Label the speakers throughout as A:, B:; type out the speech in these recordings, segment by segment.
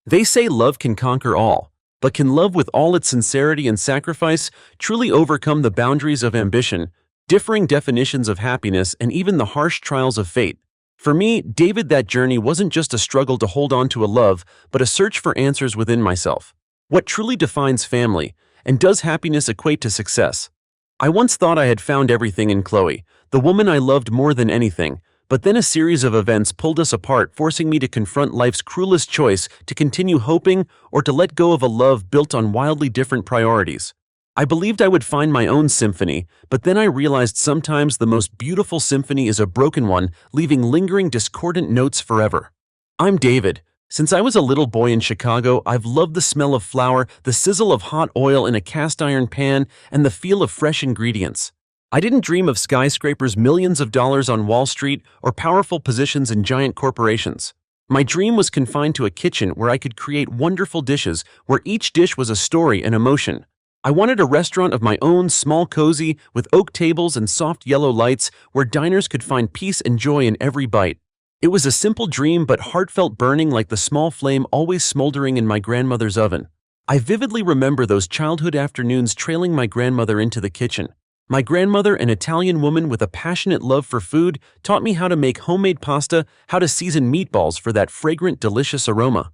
A: They say love can conquer all, but can love with all its sincerity and sacrifice truly overcome the boundaries of ambition, differing definitions of happiness, and even the harsh trials of fate? For me, David, that journey wasn't just a struggle to hold on to a love, but a search for answers within myself. What truly defines family, and does happiness equate to success? I once thought I had found everything in Chloe, the woman I loved more than anything, but then a series of events pulled us apart, forcing me to confront life's cruelest choice: to continue hoping or to let go of a love built on wildly different priorities. I believed I would find my own symphony, but then I realized sometimes the most beautiful symphony is a broken one, leaving lingering discordant notes forever. I'm David. Since I was a little boy in Chicago, I've loved the smell of flour, the sizzle of hot oil in a cast iron pan, and the feel of fresh ingredients. I didn't dream of skyscrapers, millions of dollars on Wall Street, or powerful positions in giant corporations. My dream was confined to a kitchen where I could create wonderful dishes, where each dish was a story and emotion. I wanted a restaurant of my own, small, cozy, with oak tables and soft yellow lights, where diners could find peace and joy in every bite. It was a simple dream, but heartfelt, burning like the small flame always smoldering in my grandmother's oven. I vividly remember those childhood afternoons trailing my grandmother into the kitchen. My grandmother, an Italian woman with a passionate love for food, taught me how to make homemade pasta, how to season meatballs for that fragrant, delicious aroma.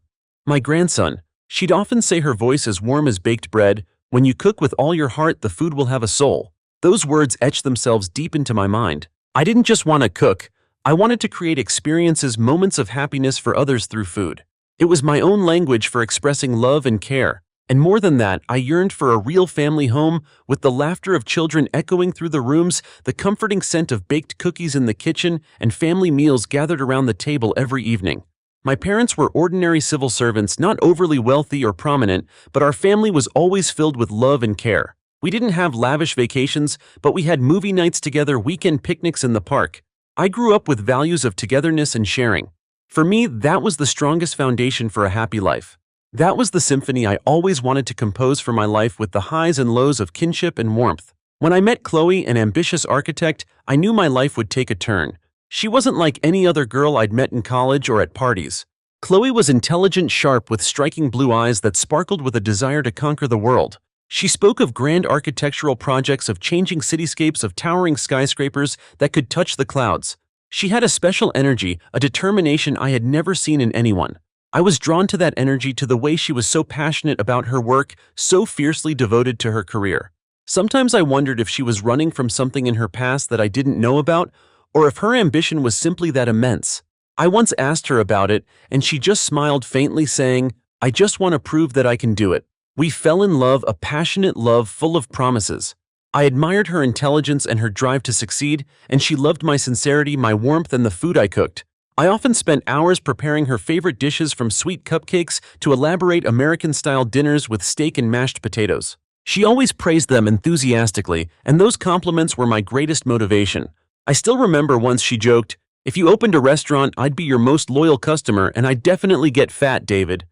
A: My grandson, she'd often say, her voice as warm as baked bread, "When you cook with all your heart, the food will have a soul." Those words etched themselves deep into my mind. I didn't just want to cook. I wanted to create experiences, moments of happiness for others through food. It was my own language for expressing love and care. And more than that, I yearned for a real family home, with the laughter of children echoing through the rooms, the comforting scent of baked cookies in the kitchen, and family meals gathered around the table every evening. My parents were ordinary civil servants, not overly wealthy or prominent, but our family was always filled with love and care. We didn't have lavish vacations, but we had movie nights together, weekend picnics in the park. I grew up with values of togetherness and sharing. For me, that was the strongest foundation for a happy life. That was the symphony I always wanted to compose for my life, with the highs and lows of kinship and warmth. When I met Chloe, an ambitious architect, I knew my life would take a turn. She wasn't like any other girl I'd met in college or at parties. Chloe was intelligent, sharp, with striking blue eyes that sparkled with a desire to conquer the world. She spoke of grand architectural projects, of changing cityscapes, of towering skyscrapers that could touch the clouds. She had a special energy, a determination I had never seen in anyone. I was drawn to that energy, to the way she was so passionate about her work, so fiercely devoted to her career. Sometimes I wondered if she was running from something in her past that I didn't know about, or if her ambition was simply that immense. I once asked her about it, and she just smiled faintly, saying, "I just want to prove that I can do it." We fell in love, a passionate love full of promises. I admired her intelligence and her drive to succeed, and she loved my sincerity, my warmth, and the food I cooked. I often spent hours preparing her favorite dishes, from sweet cupcakes to elaborate American-style dinners with steak and mashed potatoes. She always praised them enthusiastically, and those compliments were my greatest motivation. I still remember once she joked, "If you opened a restaurant, I'd be your most loyal customer, and I'd definitely get fat, David."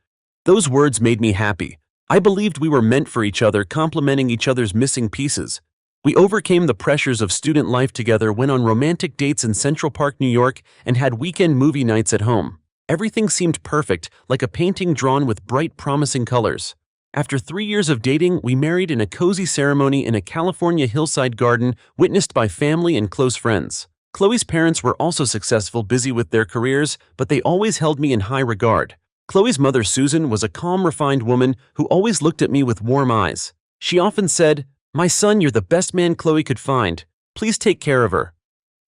A: Those words made me happy. I believed we were meant for each other, complementing each other's missing pieces. We overcame the pressures of student life together, went on romantic dates in Central Park, New York, and had weekend movie nights at home. Everything seemed perfect, like a painting drawn with bright, promising colors. After 3 years of dating, we married in a cozy ceremony in a California hillside garden, witnessed by family and close friends. Chloe's parents were also successful, busy with their careers, but they always held me in high regard. Chloe's mother, Susan, was a calm, refined woman who always looked at me with warm eyes. She often said, "My son, you're the best man Chloe could find. Please take care of her."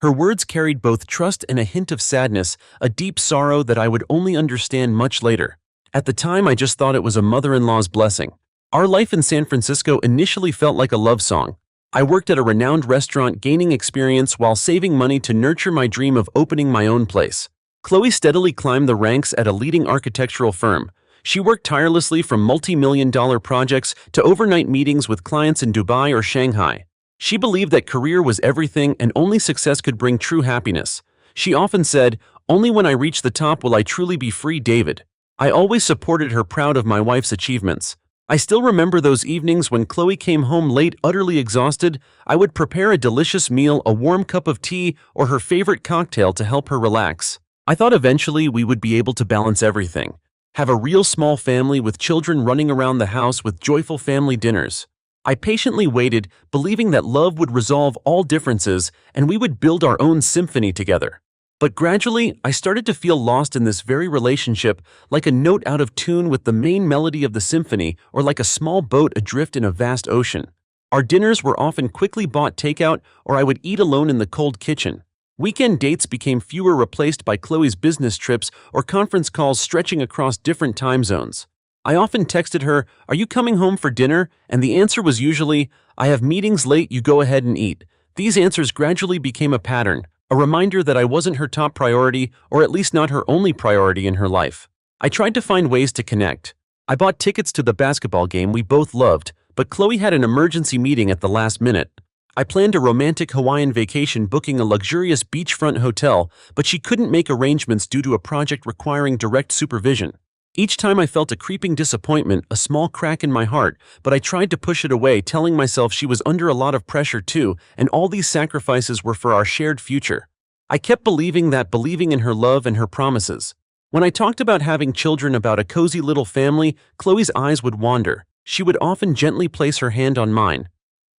A: Her words carried both trust and a hint of sadness, a deep sorrow that I would only understand much later. At the time, I just thought it was a mother-in-law's blessing. Our life in San Francisco initially felt like a love song. I worked at a renowned restaurant, gaining experience while saving money to nurture my dream of opening my own place. Chloe steadily climbed the ranks at a leading architectural firm. She worked tirelessly, from multi-million-dollar projects to overnight meetings with clients in Dubai or Shanghai. She believed that career was everything, and only success could bring true happiness. She often said, "Only when I reach the top will I truly be free, David." I always supported her, proud of my wife's achievements. I still remember those evenings when Chloe came home late, utterly exhausted. I would prepare a delicious meal, a warm cup of tea, or her favorite cocktail to help her relax. I thought eventually we would be able to balance everything. Have a real small family with children running around the house with joyful family dinners. I patiently waited, believing that love would resolve all differences and we would build our own symphony together. But gradually, I started to feel lost in this very relationship, like a note out of tune with the main melody of the symphony or like a small boat adrift in a vast ocean. Our dinners were often quickly bought takeout, or I would eat alone in the cold kitchen. Weekend dates became fewer, replaced by Chloe's business trips or conference calls stretching across different time zones. I often texted her, "Are you coming home for dinner?" And the answer was usually, "I have meetings late, you go ahead and eat." These answers gradually became a pattern, a reminder that I wasn't her top priority, or at least not her only priority in her life. I tried to find ways to connect. I bought tickets to the basketball game we both loved, but Chloe had an emergency meeting at the last minute. I planned a romantic Hawaiian vacation, booking a luxurious beachfront hotel, but she couldn't make arrangements due to a project requiring direct supervision. Each time I felt a creeping disappointment, a small crack in my heart, but I tried to push it away, telling myself she was under a lot of pressure too, and all these sacrifices were for our shared future. I kept believing in her love and her promises. When I talked about having children, about a cozy little family, Chloe's eyes would wander. She would often gently place her hand on mine.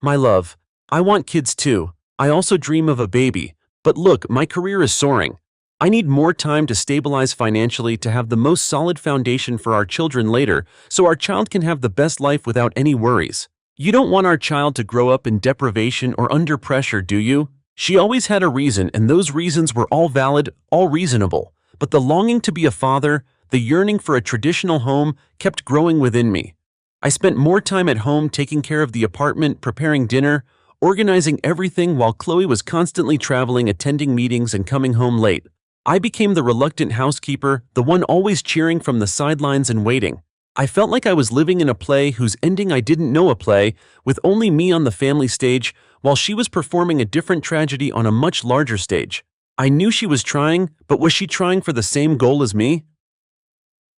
A: "My love, I want kids too. I also dream of a baby. But look, my career is soaring. I need more time to stabilize financially, to have the most solid foundation for our children later, so our child can have the best life without any worries. You don't want our child to grow up in deprivation or under pressure, do you?" She always had a reason, and those reasons were all valid, all reasonable. But the longing to be a father, the yearning for a traditional home, kept growing within me. I spent more time at home, taking care of the apartment, preparing dinner, organizing everything, while Chloe was constantly traveling, attending meetings, and coming home late. I became the reluctant housekeeper, the one always cheering from the sidelines and waiting. I felt like I was living in a play whose ending I didn't know, a play with only me on the family stage, while she was performing a different tragedy on a much larger stage. I knew she was trying, but was she trying for the same goal as me?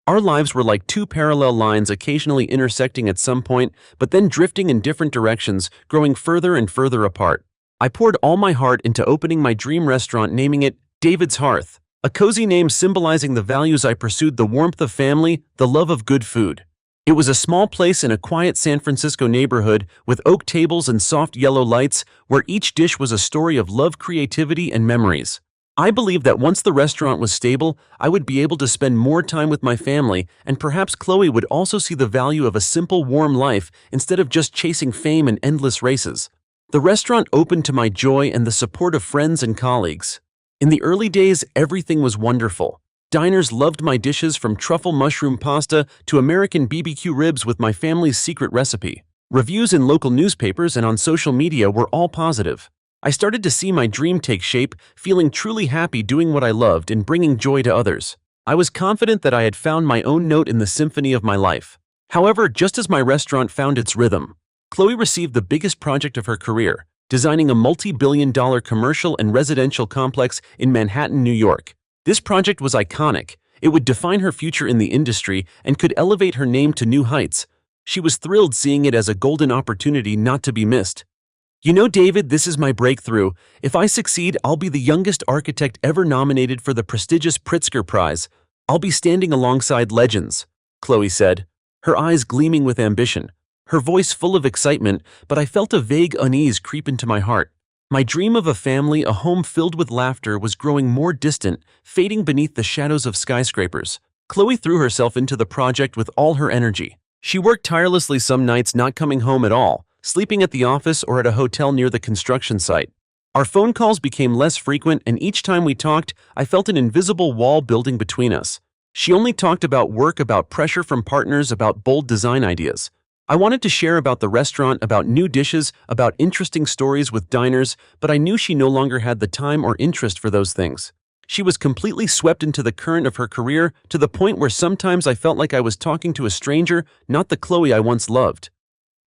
A: Our lives were like two parallel lines, occasionally intersecting at some point, but then drifting in different directions, growing further and further apart. I poured all my heart into opening my dream restaurant, naming it David's Hearth, a cozy name symbolizing the values I pursued: the warmth of family, the love of good food. It was a small place in a quiet San Francisco neighborhood with oak tables and soft yellow lights, where each dish was a story of love, creativity, and memories. I believed that once the restaurant was stable, I would be able to spend more time with my family, and perhaps Chloe would also see the value of a simple, warm life instead of just chasing fame and endless races. The restaurant opened to my joy and the support of friends and colleagues. In the early days, everything was wonderful. Diners loved my dishes, from truffle mushroom pasta to American BBQ ribs with my family's secret recipe. Reviews in local newspapers and on social media were all positive. I started to see my dream take shape, feeling truly happy doing what I loved and bringing joy to others. I was confident that I had found my own note in the symphony of my life. However, just as my restaurant found its rhythm, Chloe received the biggest project of her career, designing a multi-billion-dollar commercial and residential complex in Manhattan, New York. This project was iconic. It would define her future in the industry and could elevate her name to new heights. She was thrilled, seeing it as a golden opportunity not to be missed. "You know, David, this is my breakthrough. If I succeed, I'll be the youngest architect ever nominated for the prestigious Pritzker Prize. I'll be standing alongside legends," Chloe said, her eyes gleaming with ambition, her voice full of excitement, but I felt a vague unease creep into my heart. My dream of a family, a home filled with laughter, was growing more distant, fading beneath the shadows of skyscrapers. Chloe threw herself into the project with all her energy. She worked tirelessly, some nights not coming home at all, sleeping at the office or at a hotel near the construction site. Our phone calls became less frequent, and each time we talked, I felt an invisible wall building between us. She only talked about work, about pressure from partners, about bold design ideas. I wanted to share about the restaurant, about new dishes, about interesting stories with diners, but I knew she no longer had the time or interest for those things. She was completely swept into the current of her career, to the point where sometimes I felt like I was talking to a stranger, not the Chloe I once loved.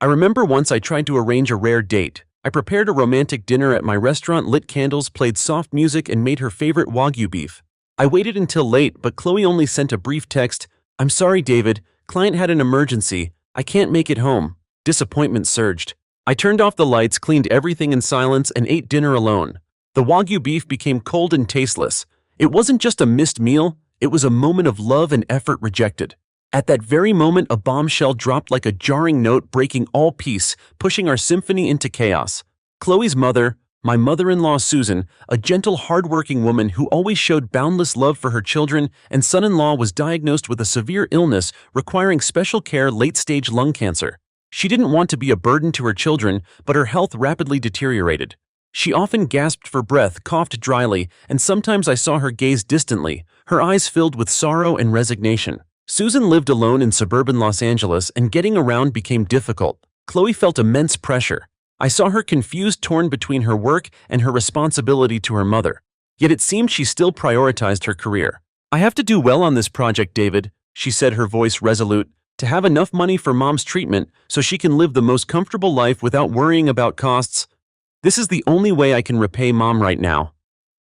A: I remember once I tried to arrange a rare date. I prepared a romantic dinner at my restaurant, lit candles, played soft music, and made her favorite Wagyu beef. I waited until late, but Chloe only sent a brief text, "I'm sorry, David. Client had an emergency. I can't make it home." Disappointment surged. I turned off the lights, cleaned everything in silence, and ate dinner alone. The Wagyu beef became cold and tasteless. It wasn't just a missed meal, It was a moment of love and effort rejected. At that very moment, a bombshell dropped like a jarring note, breaking all peace, pushing our symphony into chaos. Chloe's mother, my mother-in-law Susan, a gentle, hard-working woman who always showed boundless love for her children and son-in-law, was diagnosed with a severe illness requiring special care, late-stage lung cancer. She didn't want to be a burden to her children, but her health rapidly deteriorated. She often gasped for breath, coughed dryly, and sometimes I saw her gaze distantly, her eyes filled with sorrow and resignation. Susan lived alone in suburban Los Angeles, and getting around became difficult. Chloe felt immense pressure. I saw her confused, torn between her work and her responsibility to her mother. Yet it seemed she still prioritized her career. "I have to do well on this project, David," she said, her voice resolute, "to have enough money for Mom's treatment so she can live the most comfortable life without worrying about costs. This is the only way I can repay Mom right now."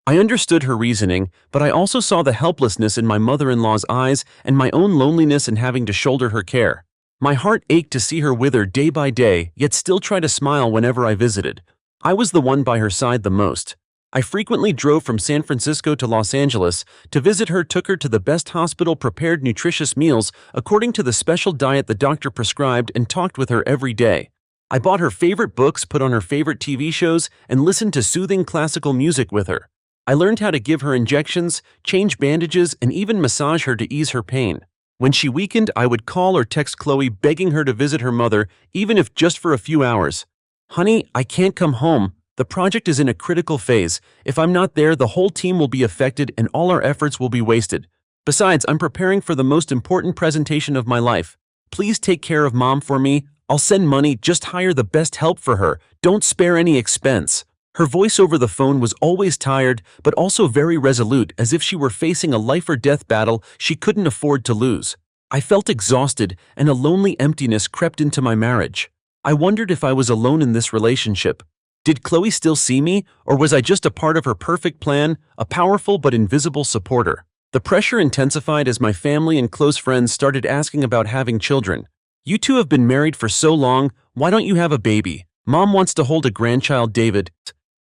A: I understood her reasoning, but I also saw the helplessness in my mother-in-law's eyes and my own loneliness in having to shoulder her care. My heart ached to see her wither day by day, yet still try to smile whenever I visited. I was the one by her side the most. I frequently drove from San Francisco to Los Angeles to visit her, took her to the best hospital, prepared nutritious meals according to the special diet the doctor prescribed, and talked with her every day. I bought her favorite books, put on her favorite TV shows, and listened to soothing classical music with her. I learned how to give her injections, change bandages, and even massage her to ease her pain. When she weakened, I would call or text Chloe, begging her to visit her mother, even if just for a few hours. "Honey, I can't come home. The project is in a critical phase. If I'm not there, the whole team will be affected and all our efforts will be wasted. Besides, I'm preparing for the most important presentation of my life. Please take care of Mom for me. I'll send money, just hire the best help for her. Don't spare any expense." Her voice over the phone was always tired, but also very resolute, as if she were facing a life-or-death battle she couldn't afford to lose. I felt exhausted, and a lonely emptiness crept into my marriage. I wondered if I was alone in this relationship. Did Chloe still see me, or was I just a part of her perfect plan, a powerful but invisible supporter? The pressure intensified as my family and close friends started asking about having children. "You two have been married for so long, why don't you have a baby? Mom wants to hold a grandchild, David."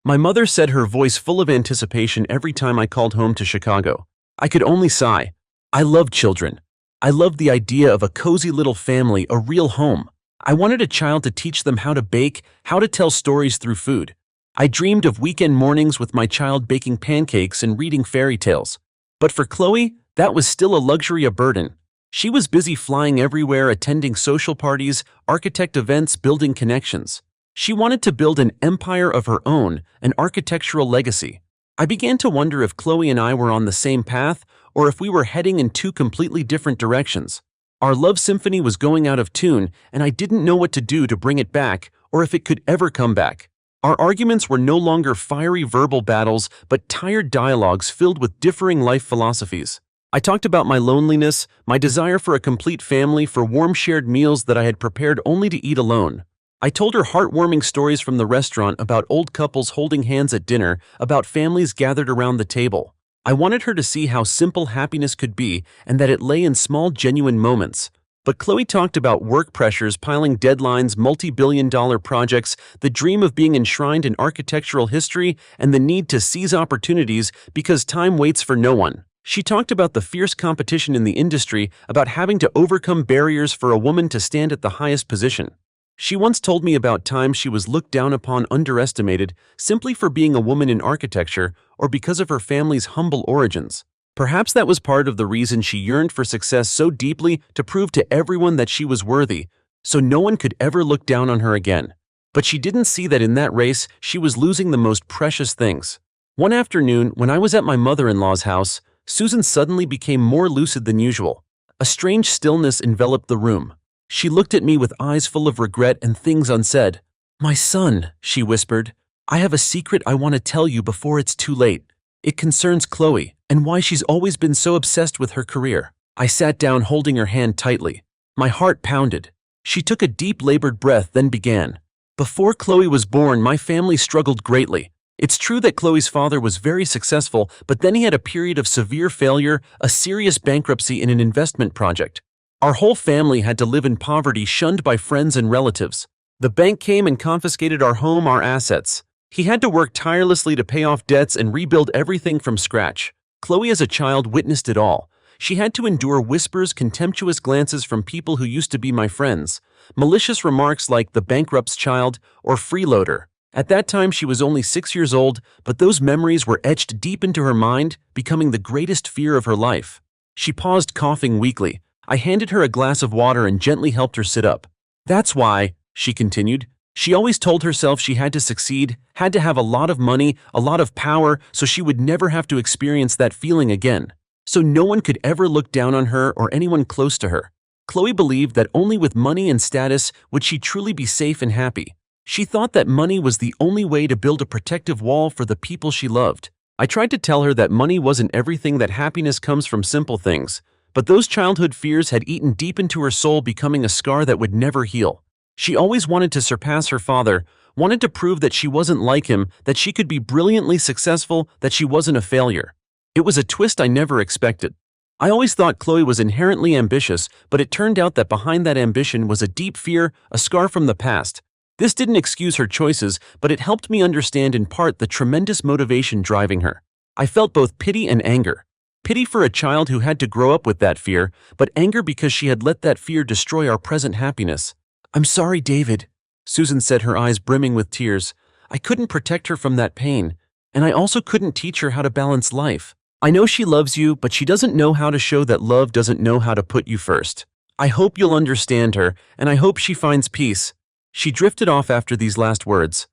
A: My mother said, her voice full of anticipation, every time I called home to Chicago. I could only sigh. I loved children. I loved the idea of a cozy little family, a real home. I wanted a child to teach them how to bake, how to tell stories through food. I dreamed of weekend mornings with my child baking pancakes and reading fairy tales. But for Chloe, that was still a luxury, a burden. She was busy flying everywhere, attending social parties, architect events, building connections. She wanted to build an empire of her own, an architectural legacy. I began to wonder if Chloe and I were on the same path, or if we were heading in two completely different directions. Our love symphony was going out of tune, and I didn't know what to do to bring it back, or if it could ever come back. Our arguments were no longer fiery verbal battles, but tired dialogues filled with differing life philosophies. I talked about my loneliness, my desire for a complete family, for warm shared meals that I had prepared only to eat alone. I told her heartwarming stories from the restaurant, about old couples holding hands at dinner, about families gathered around the table. I wanted her to see how simple happiness could be and that it lay in small, genuine moments. But Chloe talked about work pressures, piling deadlines, multi-billion-dollar projects, the dream of being enshrined in architectural history, and the need to seize opportunities because time waits for no one. She talked about the fierce competition in the industry, about having to overcome barriers for a woman to stand at the highest position. She once told me about times she was looked down upon, underestimated, simply for being a woman in architecture or because of her family's humble origins. Perhaps that was part of the reason she yearned for success so deeply, to prove to everyone that she was worthy, so no one could ever look down on her again. But she didn't see that in that race, she was losing the most precious things. One afternoon, when I was at my mother-in-law's house, Susan suddenly became more lucid than usual. A strange stillness enveloped the room. She looked at me with eyes full of regret and things unsaid. "My son," she whispered, "I have a secret I want to tell you before it's too late. It concerns Chloe, and why she's always been so obsessed with her career." I sat down, holding her hand tightly. My heart pounded. She took a deep, labored breath, then began. "Before Chloe was born, my family struggled greatly. It's true that Chloe's father was very successful, but then he had a period of severe failure, a serious bankruptcy in an investment project. Our whole family had to live in poverty, shunned by friends and relatives. The bank came and confiscated our home, our assets. He had to work tirelessly to pay off debts and rebuild everything from scratch. Chloe, as a child, witnessed it all. She had to endure whispers, contemptuous glances from people who used to be my friends, malicious remarks like the bankrupt's child or freeloader. At that time, she was only 6 years old, but those memories were etched deep into her mind, becoming the greatest fear of her life. She paused, coughing weakly. I handed her a glass of water and gently helped her sit up. "That's why," she continued. She always told herself she had to succeed, had to have a lot of money, a lot of power, so she would never have to experience that feeling again. So no one could ever look down on her or anyone close to her. Chloe believed that only with money and status would she truly be safe and happy. She thought that money was the only way to build a protective wall for the people she loved. I tried to tell her that money wasn't everything, that happiness comes from simple things. But those childhood fears had eaten deep into her soul, becoming a scar that would never heal. She always wanted to surpass her father, wanted to prove that she wasn't like him, that she could be brilliantly successful, that she wasn't a failure. It was a twist I never expected. I always thought Chloe was inherently ambitious, but it turned out that behind that ambition was a deep fear, a scar from the past. This didn't excuse her choices, but it helped me understand in part the tremendous motivation driving her. I felt both pity and anger. Pity for a child who had to grow up with that fear, but anger because she had let that fear destroy our present happiness. "I'm sorry, David," Susan said, her eyes brimming with tears. "I couldn't protect her from that pain, and I also couldn't teach her how to balance life. I know she loves you, but she doesn't know how to show that love doesn't know how to put you first. I hope you'll understand her, and I hope she finds peace." She drifted off after these last words.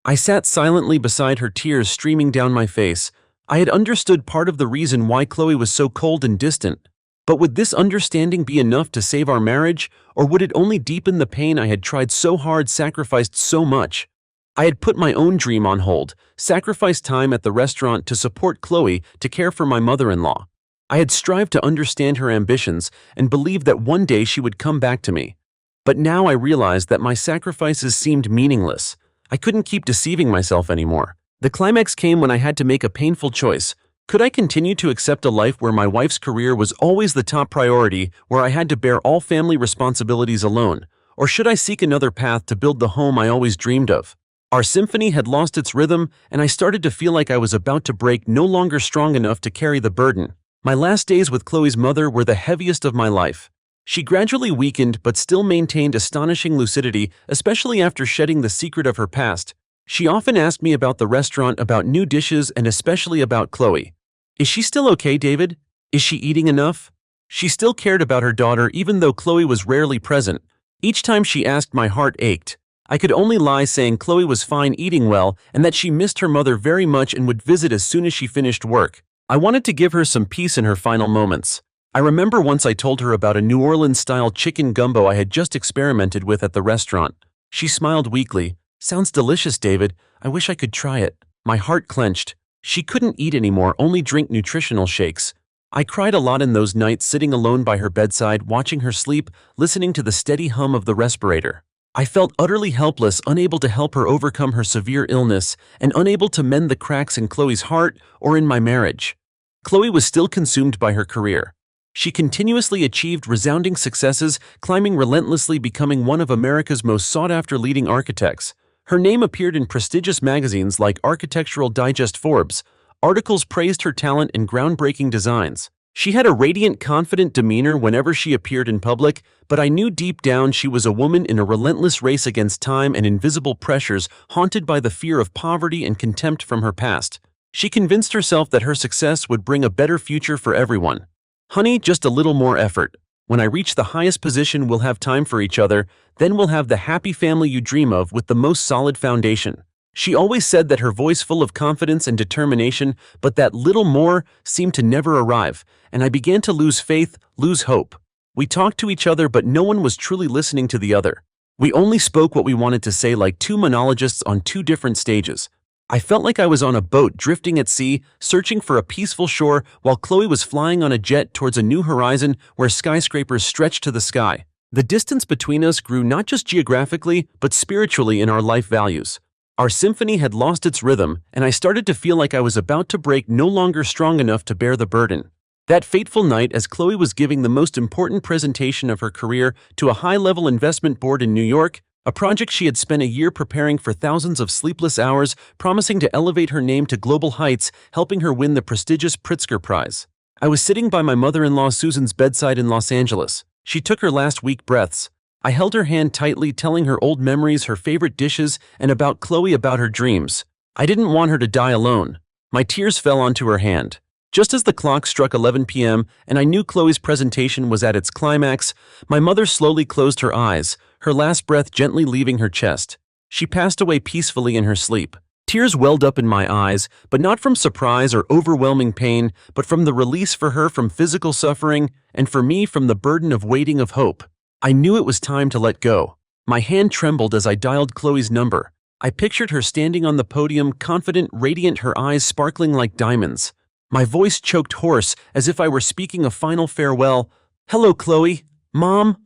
A: I sat silently beside her, tears streaming down my face. I had understood part of the reason why Chloe was so cold and distant. But would this understanding be enough to save our marriage, or would it only deepen the pain I had tried so hard, sacrificed so much? I had put my own dream on hold, sacrificed time at the restaurant to support Chloe, to care for my mother-in-law. I had strived to understand her ambitions and believed that one day she would come back to me. But now I realized that my sacrifices seemed meaningless. I couldn't keep deceiving myself anymore. The climax came when I had to make a painful choice. Could I continue to accept a life where my wife's career was always the top priority, where I had to bear all family responsibilities alone? Or should I seek another path to build the home I always dreamed of? Our symphony had lost its rhythm, and I started to feel like I was about to break, no longer strong enough to carry the burden. My last days with Chloe's mother were the heaviest of my life. She gradually weakened but still maintained astonishing lucidity, especially after shedding the secret of her past. She often asked me about the restaurant, about new dishes, and especially about Chloe. "Is she still okay, David? Is she eating enough?" She still cared about her daughter even though Chloe was rarely present. Each time she asked, my heart ached. I could only lie, saying Chloe was fine, eating well, and that she missed her mother very much and would visit as soon as she finished work. I wanted to give her some peace in her final moments. I remember once I told her about a New Orleans-style chicken gumbo I had just experimented with at the restaurant. She smiled weakly. "Sounds delicious, David. I wish I could try it." My heart clenched. She couldn't eat anymore, only drink nutritional shakes. I cried a lot in those nights, sitting alone by her bedside, watching her sleep, listening to the steady hum of the respirator. I felt utterly helpless, unable to help her overcome her severe illness, and unable to mend the cracks in Chloe's heart or in my marriage. Chloe was still consumed by her career. She continuously achieved resounding successes, climbing relentlessly, becoming one of America's most sought-after leading architects. Her name appeared in prestigious magazines like Architectural Digest, Forbes. Articles praised her talent and groundbreaking designs. She had a radiant, confident demeanor whenever she appeared in public, but I knew deep down she was a woman in a relentless race against time and invisible pressures, haunted by the fear of poverty and contempt from her past. She convinced herself that her success would bring a better future for everyone. "Honey, just a little more effort. When I reach the highest position, we'll have time for each other. Then we'll have the happy family you dream of with the most solid foundation." She always said that, her voice full of confidence and determination, but that little more seemed to never arrive, and I began to lose faith, lose hope. We talked to each other, but no one was truly listening to the other. We only spoke what we wanted to say, like two monologists on two different stages. I felt like I was on a boat drifting at sea, searching for a peaceful shore, while Chloe was flying on a jet towards a new horizon where skyscrapers stretched to the sky. The distance between us grew not just geographically, but spiritually in our life values. Our symphony had lost its rhythm, and I started to feel like I was about to break, no longer strong enough to bear the burden. That fateful night, as Chloe was giving the most important presentation of her career to a high-level investment board in New York, a project she had spent a year preparing for, thousands of sleepless hours, promising to elevate her name to global heights, helping her win the prestigious Pritzker Prize. I was sitting by my mother-in-law Susan's bedside in Los Angeles. She took her last week breaths. I held her hand tightly, telling her old memories, her favorite dishes, and about Chloe, about her dreams. I didn't want her to die alone. My tears fell onto her hand. Just as the clock struck 11 p.m. and I knew Chloe's presentation was at its climax, my mother slowly closed her eyes, her last breath gently leaving her chest. She passed away peacefully in her sleep. Tears welled up in my eyes, but not from surprise or overwhelming pain, but from the release, for her from physical suffering, and for me from the burden of waiting, of hope. I knew it was time to let go. My hand trembled as I dialed Chloe's number. I pictured her standing on the podium, confident, radiant, her eyes sparkling like diamonds. My voice choked hoarse, as if I were speaking a final farewell. "Hello, Chloe. Mom?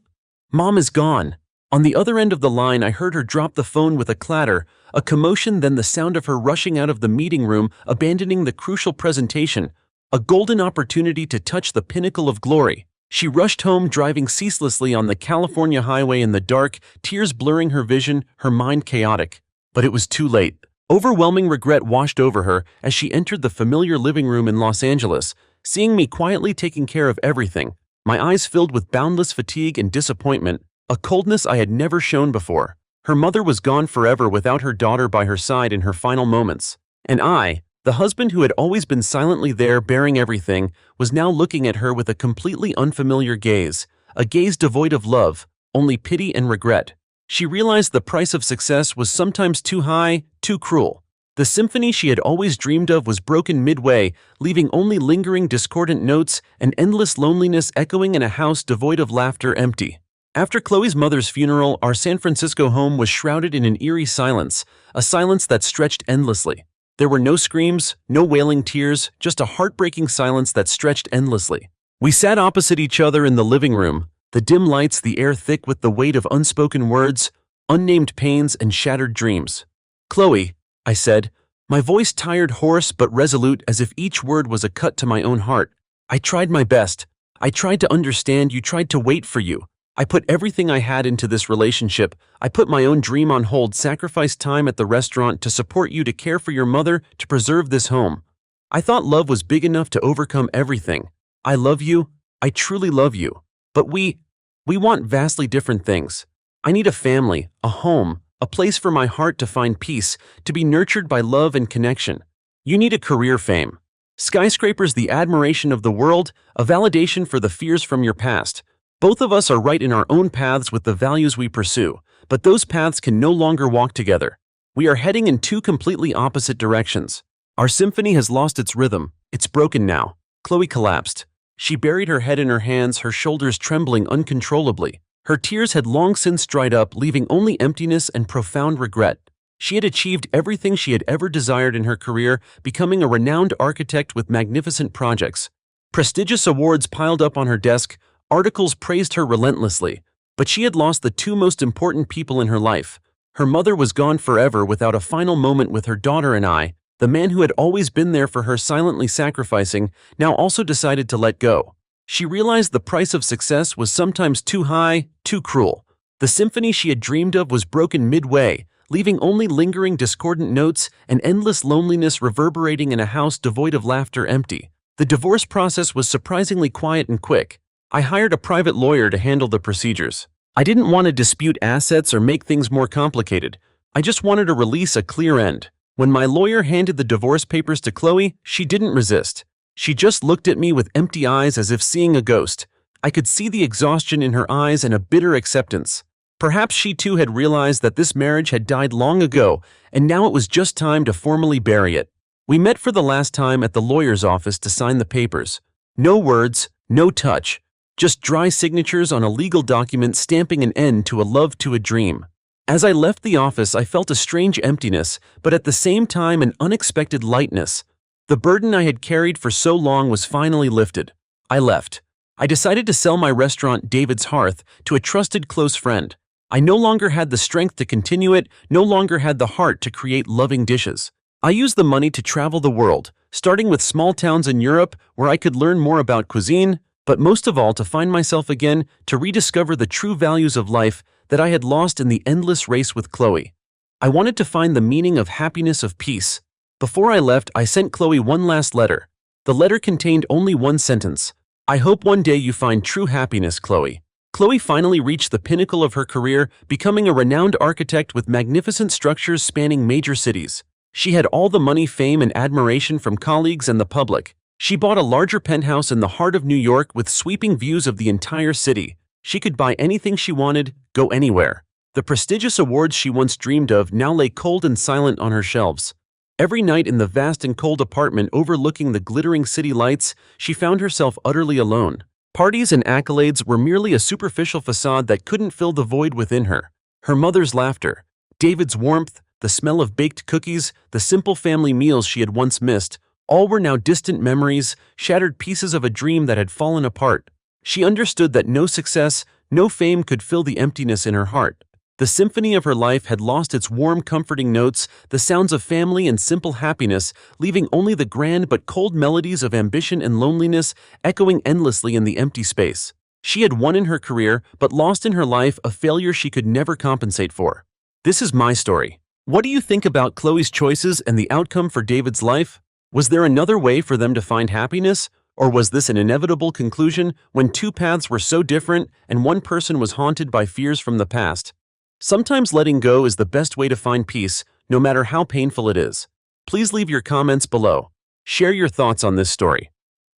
A: Mom is gone." On the other end of the line, I heard her drop the phone with a clatter, a commotion, then the sound of her rushing out of the meeting room, abandoning the crucial presentation, a golden opportunity to touch the pinnacle of glory. She rushed home, driving ceaselessly on the California highway in the dark, tears blurring her vision, her mind chaotic. But it was too late. Overwhelming regret washed over her as she entered the familiar living room in Los Angeles, seeing me quietly taking care of everything. My eyes filled with boundless fatigue and disappointment, a coldness I had never shown before. Her mother was gone forever, without her daughter by her side in her final moments. And I, the husband who had always been silently there bearing everything, was now looking at her with a completely unfamiliar gaze, a gaze devoid of love, only pity and regret. She realized the price of success was sometimes too high, too cruel. The symphony she had always dreamed of was broken midway, leaving only lingering discordant notes, and endless loneliness echoing in a house devoid of laughter, empty. After Chloe's mother's funeral, our San Francisco home was shrouded in an eerie silence, a silence that stretched endlessly. There were no screams, no wailing tears, just a heartbreaking silence that stretched endlessly. We sat opposite each other in the living room, the dim lights, the air thick with the weight of unspoken words, unnamed pains, and shattered dreams. "Chloe," I said, my voice tired, hoarse, but resolute, as if each word was a cut to my own heart. "I tried my best. I tried to understand you, tried to wait for you. I put everything I had into this relationship. I put my own dream on hold, sacrificed time at the restaurant to support you, to care for your mother, to preserve this home. I thought love was big enough to overcome everything. I love you. I truly love you. But we want vastly different things. I need a family, a home, a place for my heart to find peace, to be nurtured by love and connection. You need a career, fame, skyscrapers, the admiration of the world, a validation for the fears from your past. Both of us are right in our own paths with the values we pursue, but those paths can no longer walk together. We are heading in two completely opposite directions. Our symphony has lost its rhythm. It's broken now." Chloe collapsed. She buried her head in her hands, her shoulders trembling uncontrollably. Her tears had long since dried up, leaving only emptiness and profound regret. She had achieved everything she had ever desired in her career, becoming a renowned architect with magnificent projects. Prestigious awards piled up on her desk, articles praised her relentlessly. But she had lost the two most important people in her life. Her mother was gone forever, without a final moment with her daughter, and I, the man who had always been there for her, silently sacrificing, now also decided to let go. She realized the price of success was sometimes too high, too cruel. The symphony she had dreamed of was broken midway, leaving only lingering discordant notes, and endless loneliness reverberating in a house devoid of laughter, empty. The divorce process was surprisingly quiet and quick. I hired a private lawyer to handle the procedures. I didn't want to dispute assets or make things more complicated. I just wanted to release, a clear end. When my lawyer handed the divorce papers to Chloe, she didn't resist. She just looked at me with empty eyes, as if seeing a ghost. I could see the exhaustion in her eyes and a bitter acceptance. Perhaps she too had realized that this marriage had died long ago, and now it was just time to formally bury it. We met for the last time at the lawyer's office to sign the papers. No words, no touch. Just dry signatures on a legal document, stamping an end to a love, to a dream. As I left the office, I felt a strange emptiness, but at the same time an unexpected lightness. The burden I had carried for so long was finally lifted. I left. I decided to sell my restaurant, David's Hearth, to a trusted close friend. I no longer had the strength to continue it, no longer had the heart to create loving dishes. I used the money to travel the world, starting with small towns in Europe where I could learn more about cuisine, but most of all to find myself again, to rediscover the true values of life that I had lost in the endless race with Chloe. I wanted to find the meaning of happiness, of peace. Before I left, I sent Chloe one last letter. The letter contained only one sentence: "I hope one day you find true happiness, Chloe." Chloe finally reached the pinnacle of her career, becoming a renowned architect with magnificent structures spanning major cities. She had all the money, fame, and admiration from colleagues and the public. She bought a larger penthouse in the heart of New York with sweeping views of the entire city. She could buy anything she wanted, go anywhere. The prestigious awards she once dreamed of now lay cold and silent on her shelves. Every night in the vast and cold apartment overlooking the glittering city lights, she found herself utterly alone. Parties and accolades were merely a superficial facade that couldn't fill the void within her. Her mother's laughter, David's warmth, the smell of baked cookies, the simple family meals she had once missed, all were now distant memories, shattered pieces of a dream that had fallen apart. She understood that no success, no fame could fill the emptiness in her heart. The symphony of her life had lost its warm, comforting notes, the sounds of family and simple happiness, leaving only the grand but cold melodies of ambition and loneliness echoing endlessly in the empty space. She had won in her career, but lost in her life, a failure she could never compensate for. This is my story. What do you think about Chloe's choices and the outcome for David's life? Was there another way for them to find happiness? Or was this an inevitable conclusion when two paths were so different and one person was haunted by fears from the past? Sometimes letting go is the best way to find peace, no matter how painful it is. Please leave your comments below. Share your thoughts on this story.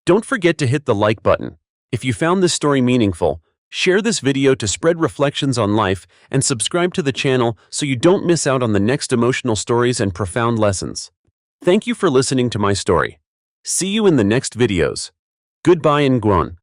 A: Don't forget to hit the like button. If you found this story meaningful, share this video to spread reflections on life and subscribe to the channel so you don't miss out on the next emotional stories and profound lessons. Thank you for listening to my story. See you in the next videos. Goodbye and Nguyen.